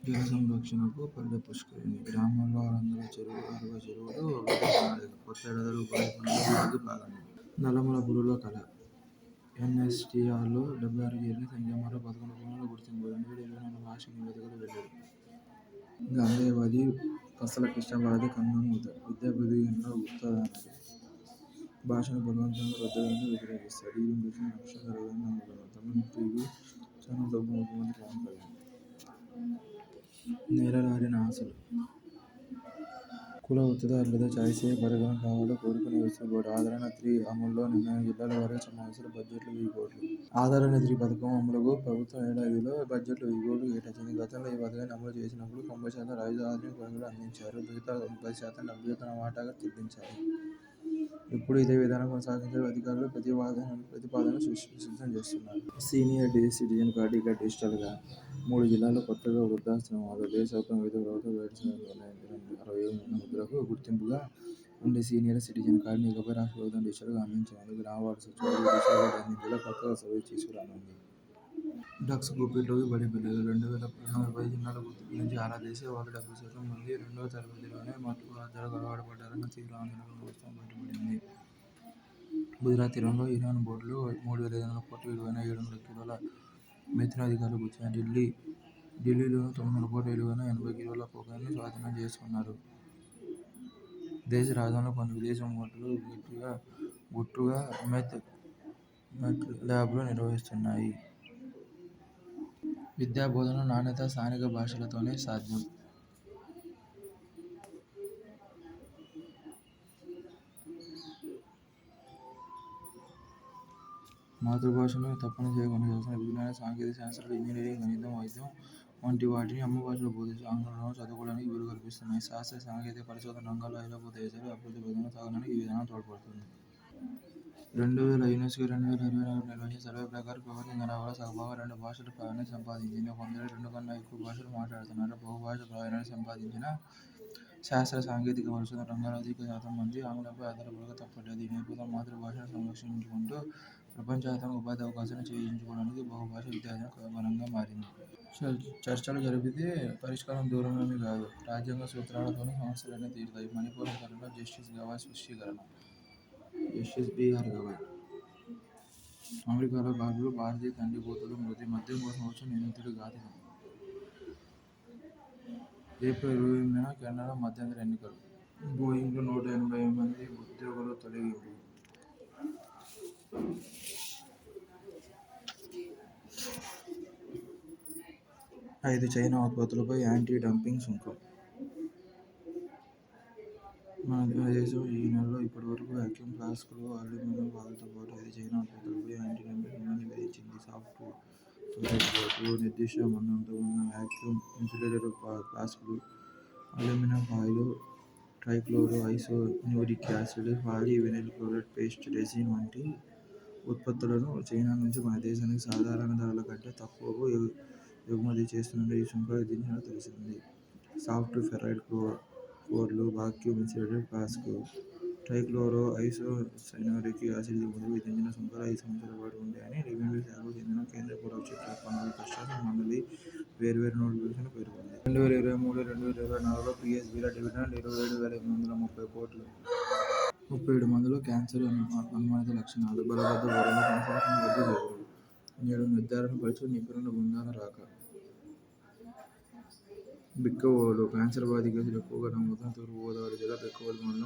జల సంరక్షణకు పల్లె పుష్కరిణి. గ్రామాల్లో 600 చెరువులు అభివృద్ధి ప్రణాళిక. కొత్త ఏడాదిలో ఉపాధి పనుల అభివృద్ధి ప్రారంభం. నల్లమల పులుల కళ. ఎన్ఎస్టీఆర్లో 76 చేరిన సంఖ్య మరో 11 పులుల గుర్తింపు. 2024 వార్షిక నివేదికలో వెల్లడి. గాంధేయవాది పసల కృష్ణభారతి కన్నుమూత. విద్యాభివృద్ధిలో గుప్తాదానది. భాషను బలవంతంగా రద్దులను వ్యతిరేకిస్తారు. డిగ్రీ ముగిసిన లక్ష జరగదని నమ్ముతున్నారు. తమిళ ఛానల్ ఉప ముఖ్యమంత్రి పవన్ కళ్యాణ్. నేలరాలిన ఆశలు. కుల వృత్తిదారులతో చాయిసే పరిగణన కావాలో కోరుకునే వెసులుబాటు. ఆదరణ-3 అమలులో నిర్ణయం. జిల్లాల వారీగా సమావేశాలు. బడ్జెట్లో 1000 కోట్లు. ఆదరణ-3 పథకం అమలుకు ప్రభుత్వం ఏడాదిలో బడ్జెట్లో 1000 కోట్లు కేటాయించింది. గతంలో ఈ పథకాన్ని అమలు చేసినప్పుడు 90% రైతు ఆధునిక పరికరాలు అందించారు. మిగతా 30% డబ్బులు తన వాటాగా చెల్లించాలి. ఇప్పుడు ఇదే విధానం కొనసాగించాలని అధికారులు ప్రతిపాదనలు సిద్ధం చేస్తున్నారు. సీనియర్ సిటిజన్ కార్డు ఇక డిజిటల్గా. 3 జిల్లాల్లో కొత్తగా వృద్ధాశ్రమాలు. దేశవ్యాప్తంగా వివిధ ప్రభుత్వ ప్రైవేటు సంస్థలు నిర్వహించిన 63 ముద్రకు గుర్తింపుగా ఉండే సీనియర్ సిటిజన్ కార్డును ఇకపై రాష్ట్ర ప్రభుత్వం డిజిటల్గా అందించనుంది. గ్రామవార్డు సచివాలయాలు డిజిటల్ కార్డు అందించేలా కొత్తగా సర్వీస్ తీసుకురానుంది. డ్రగ్స్ గుప్పిట్లోకి బడి పిల్లలు. 210 జిల్లాల గుర్తింపు నుంచి ఆరా తీస్తే వారిలో 70% మంది 2వ తరగతిలోనే మత్తు పదార్థాలకు అలవాటు పడ్డారన్న తీవ్ర ఆందోళనకు వాస్తవం బయటపడింది. గుజరాత్ తీరంలో ఇరాన్ బోట్లు 3500 కోట్ల విలువైన 700 కిలోల మెథిన్ అధికారులు గుర్తించారు. ఢిల్లీలోనూ 900 కోట్ల విలువైన 80 కిలోల కొకైన్ను స్వాధీనం చేసుకున్నారు. దేశ రాజధానిలో కొన్ని విదేశీ మూటలు గుట్టుగా మెత్ ల్యాబ్లు నిర్వహిస్తున్నాయి. విద్యా బోధనలో నాణ్యత స్థానిక భాషలతోనే సాధ్యం. మాతృభాషను తప్పని చేయకుండా చేస్తున్న విజ్ఞాన, సాంకేతిక శాస్త్రాలు, ఇంజనీరింగ్, గణితం, వైద్యం వంటి వాటిని అమ్మ భాషలో బోధిస్తూ ఆంగ్లంలోనూ చదువుకోవడానికి వీలు కల్పిస్తున్నాయి. శాస్త్ర, సాంకేతిక, పరిశోధన రంగాల్లో ఐరోపా దేశాలు అభివృద్ధి పథంలో సాగడానికి ఈ విధానం తోడ్పడుతుంది. 2000 యునెస్కో 2024 నిర్వహించిన సర్వే ప్రకారం ప్రపంచ జనాభాలో సగభాగం 2 భాషల ప్రావీణ్యం సంపాదించింది. కొందరు 2 కన్నా ఎక్కువ భాషలు మాట్లాడుతున్నారు. బహుభాష ప్రావీణ్యాన్ని సంపాదించిన శాస్త్ర, సాంకేతిక, పరిశోధన రంగాల్లో అధిక శాతం మంది ఆంగ్లంపై ఆధారపడక తప్పట్లేదు. ఈ నేపథ్యంలో మాతృభాషను సంరక్షించుకుంటూ ప్రపంచవ్యాప్తంగా ఉపాధి అవకాశాలను చేజించుకోవడానికి బహుభాషా విద్య వరంగా మారింది. చర్చలు జరిపితే పరిష్కారం దూరంలోని కాదు. రాజ్యాంగ సూత్రాలతోనే సమస్యలన్నీ తీరుతాయి. మణిపూర్ ఘటనలో జస్టిస్ గవాయ్ స్పష్టీకరణ. Justice B R. గవాయ్. అమెరికాలో బాలుడు భారతీయ తండ్రి కూతురు మృతి. మద్యం కోసం వచ్చిన నిందితుడి ఘాతుకం. ఏప్రిల్ 28న కెనడాలో మధ్యంతర ఎన్నికలు. బోయింగ్లో 180 మంది ఉద్యోగుల తొలగింపు. ఐదు చైనా ఉత్పత్తులపై యాంటీ డంపింగ్ సుంకం. మన దేశం ఈ నెలలో ఇప్పటివరకు వాక్యూమ్ ఫ్లాస్కులు, అల్యూమినియం ఫాయిల్తో పాటు 5 చైనా ఉత్పత్తులపై యాంటీ డంపింగ్ సుంకాన్ని విధించింది. సాఫ్ట్ స్టోరేజ్ బోర్డు నిర్దిష్ట మందంతో ఉన్న వాక్యూమ్ ఇన్సులేటెడ్ ఫ్లాస్కులు, aluminium foil, trichloro isocyanuric acid, poly vinyl chloride paste resin వంటి ఉత్పత్తులను చైనా నుంచి మన దేశానికి సాధారణ ధరల కంటే తక్కువకు ఎగుమతి చేస్తున్నట్లు ఈ సుంకాలు విధించినట్లు తెలిసింది. సాఫ్ట్ ఫెర్రైట్ కోర్లు, vacuum insulated flask, trichloro isocyanuric acid దిగుమతులకు విధించిన సుంకాలు 5 సంవత్సరాల పాటు ఉంటాయని రెవెన్యూ శాఖకు చెందిన కేంద్ర పరోక్ష పన్నుల ప్రశాసన మండలి వేర్వేరు నోటిఫికేషన్లలో పేర్కొంది. 2023-2024లో పీఎస్బీల డివిడెండ్ 27,830 కోట్లు. 37 మందిలో క్యాన్సర్ అనుమానిత లక్షణాలు. బలబద్ధ ధోరణిలో కొనసాగుతున్న వైద్య సేవలు. నేడు నిర్ధారణ పరీక్షకు నిపుణుల బృందాల రాక. బిక్కవోలు. క్యాన్సర్ బాధిత కేసులు ఎక్కువగా నమోదవుతున్న తూర్పుగోదావరి జిల్లా బిక్కవోలు మండలం